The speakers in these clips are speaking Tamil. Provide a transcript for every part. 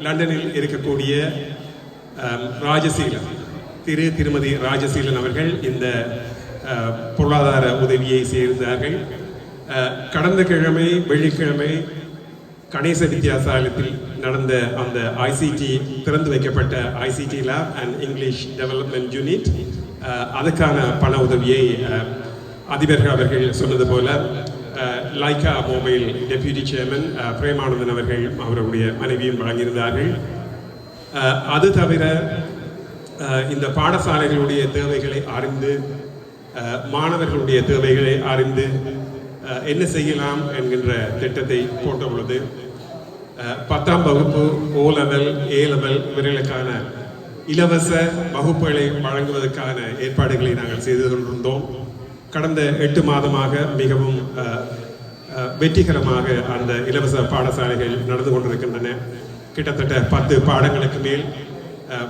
லண்டனில் இருக்கக்கூடிய ராஜசீலன் திருமதி ராஜசீலன் அவர்கள் இந்த பொருளாதார உதவியை செய்திருந்தார்கள். கடந்த கிழமை வெள்ளிக்கிழமை கணேச வித்தியாசாலயத்தில் நடந்த அந்த ஐசிடி திறந்து வைக்கப்பட்ட ICT lab and English development unit அதுக்கான பண உதவியை அதிபர்கள் அவர்கள் சொன்னது போல Lyca mobile deputy chairman Premanandan அவர்கள் அவருடைய மனைவியும் வழங்கியிருந்தார்கள். அது தவிர இந்த பாடசாலைகளுடைய தேவைகளை அறிந்து மாணவர்களுடைய தேவைகளை அறிந்து என்ன செய்யலாம் என்கின்ற திட்டத்தை போட்ட பொழுது 10ஆம் வகுப்பு O level A level இவர்களுக்கான இலவச வகுப்புகளை வழங்குவதற்கான ஏற்பாடுகளை நாங்கள் செய்து கொண்டிருந்தோம். கடந்த 8 மாதமாக மிகவும் வெற்றிகரமாக அந்த இலவச பாடசாலைகள் நடந்து கொண்டிருக்கின்றன. கிட்டத்தட்ட 10 பாடங்களுக்கு மேல்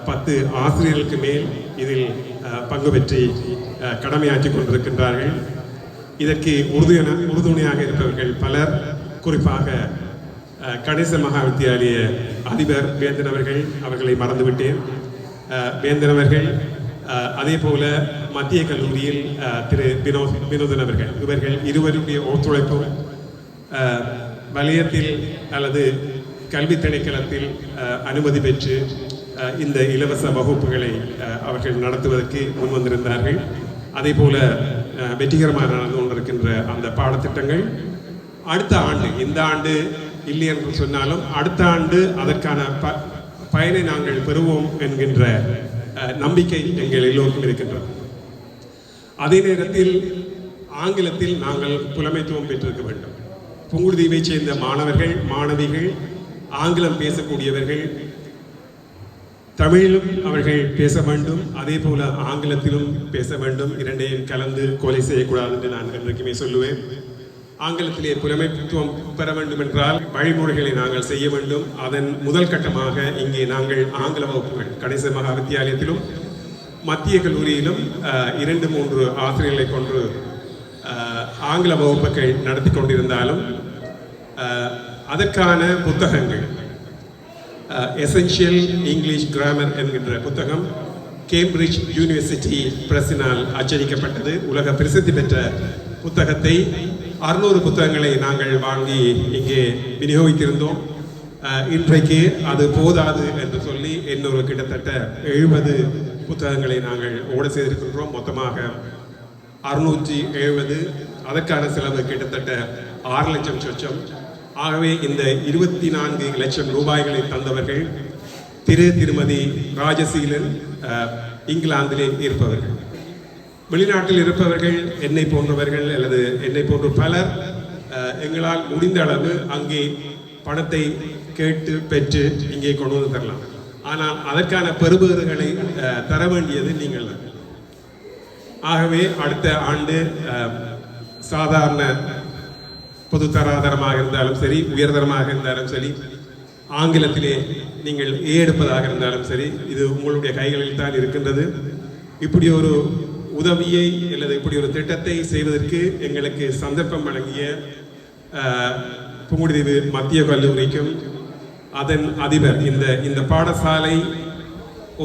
10 ஆசிரியர்களுக்கு மேல் இதில் பங்கு பெற்றி கடமையாற்றி கொண்டிருக்கின்றார்கள். இதற்கு உறுதுணையாக இருப்பவர்கள் பலர், குறிப்பாக கணேச மகா வித்தியாலய அதிபர் வேந்தன் அவர்களை மறந்துவிட்டேன். வேந்தன் அவர்கள், அதே போல மத்திய கல்லூரியில் திரு வினோதன் அவர்கள், இவர்கள் இருவருடைய ஒத்துழைப்பும் வலயத்தில் அல்லது கல்வி திணைக்களத்தில் அனுமதி பெற்று இந்த இலவச வகுப்புகளை அவர்கள் நடத்துவதற்கு முன்வந்திருந்தார்கள். அதே போல வெற்றிகரமாக நடந்து கொண்டிருக்கின்ற அந்த பாடத்திட்டங்கள் அடுத்த ஆண்டு, இந்த ஆண்டு இல்லை என்று சொன்னாலும் அடுத்த ஆண்டு அதற்கான பயனை நாங்கள் பெறுவோம் என்கின்ற நம்பிக்கை எங்கள் எல்லோருக்கும் இருக்கின்றது. அதே நேரத்தில் ஆங்கிலத்தில் நாங்கள் புலமைத்துவம் பெற்றிருக்க வேண்டும். புங்குடுதீவை சேர்ந்த மாணவர்கள் மாணவிகள் ஆங்கிலம் பேசக்கூடியவர்கள், தமிழிலும் அவர்கள் பேச வேண்டும், அதே போல ஆங்கிலத்திலும் பேச வேண்டும். இரண்டையும் கலந்து கொலை செய்யக்கூடாது என்று நான் என்றைக்குமே சொல்லுவேன். ஆங்கிலத்திலே புலமைத்துவம் பெற வேண்டும் என்றால் வழிமுறைகளை நாங்கள் செய்ய வேண்டும். அதன் முதல் கட்டமாக இங்கே நாங்கள் ஆங்கில வகுப்புகள் கணேச மகா வித்தியாலயத்திலும் மத்திய கல்லூரியிலும் 2-3 ஆசிரியர்களை கொண்டு ஆங்கில வகுப்புகள் நடத்தி கொண்டிருந்தாலும் அதற்கான புத்தகங்கள் எசென்ஷியல் இங்கிலீஷ் கிராமர் என்கின்ற புத்தகம் கேம்பிரிட்ஜ் யூனிவர்சிட்டி பிரஸினால் அச்சடிக்கப்பட்டது. உலக பிரசித்தி பெற்ற புத்தகத்தை 600 புத்தகங்களை நாங்கள் வாங்கி இங்கே விநியோகித்திருந்தோம். இன்றைக்கு அது போதாது என்று சொல்லி இன்னொரு கிட்டத்தட்ட 70 புத்தகங்களை நாங்கள் ஓட செய்திருக்கின்றோம். மொத்தமாக 670. அதற்கான செலவு கிட்டத்தட்ட 6 லட்சம் சொச்சம். ஆகவே இந்த 24 லட்சம் ரூபாய்களை தந்தவர்கள் திருமதி ராஜசீலன், இங்கிலாந்திலே இருப்பவர்கள். வெளிநாட்டில் இருப்பவர்கள் என்னை போன்றவர்கள் அல்லது என்னை போன்ற பலர் எங்களால் முடிந்த அளவு அங்கே பணத்தை கேட்டு பெற்று இங்கே கொண்டு வந்து தரலாம். ஆனால் அதற்கான பெறுபேறுகளை தர வேண்டியது நீங்கள். ஆகவே அடுத்த ஆண்டு சாதாரண பொதுத்தராதரமாக இருந்தாலும் சரி, உயர்தரமாக இருந்தாலும் சரி, ஆங்கிலத்திலே நீங்கள் எடுப்பதாக இருந்தாலும் சரி, இது உங்களுடைய கைகளில் தான் இருக்கின்றது. இப்படி ஒரு உதவியை அல்லது இப்படி ஒரு திட்டத்தை செய்வதற்கு எங்களுக்கு சந்தர்ப்பம் வழங்கிய புங்குடுதீவு மத்திய கல்லூரிக்கும் அதன் அதிபர், இந்த பாடசாலை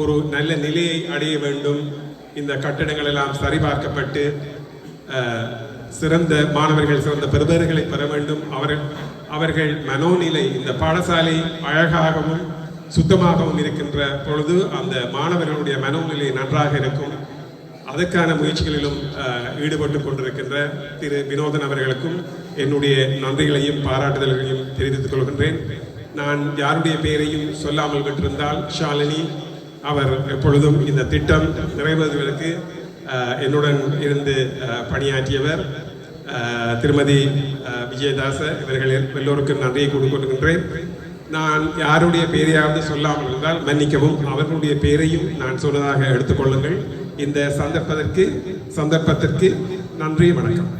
ஒரு நல்ல நிலையை அடைய வேண்டும், இந்த கட்டடங்கள் எல்லாம் சரிபார்க்கப்பட்டு சிறந்த மாணவர்கள் சிறந்த பெறுபேறுகளை பெற வேண்டும், அவர்கள் மனோநிலை இந்த பாடசாலை அழகாகவும் சுத்தமாகவும் இருக்கின்ற பொழுது அந்த மாணவர்களுடைய மனோநிலை நன்றாக இருக்கும். அதற்கான முயற்சிகளிலும் ஈடுபட்டு கொண்டிருக்கின்ற திரு வினோதன் அவர்களுக்கும் என்னுடைய நன்றிகளையும் பாராட்டுதல்களையும் தெரிவித்துக் கொள்கின்றேன். நான் யாருடைய பெயரையும் சொல்லாமல் விட்டிருந்தால் ஷாலினி, அவர் எப்பொழுதும் இந்த திட்டம் நிறைவேறுவதற்கு என்னுடன் இருந்து பணியாற்றியவர், திருமதி விஜயதாச, இவர்கள் எல்லோருக்கும் நன்றியை கொடுக்கின்றேன். நான் யாருடைய பெயரையாவது சொல்லாமல் இருந்தால் மன்னிக்கவும், அவர்களுடைய பெயரையும் நான் சொன்னதாக எடுத்துக்கொள்ளுங்கள். இந்த சந்தர்ப்பத்திற்கு நன்றி, வணக்கம்.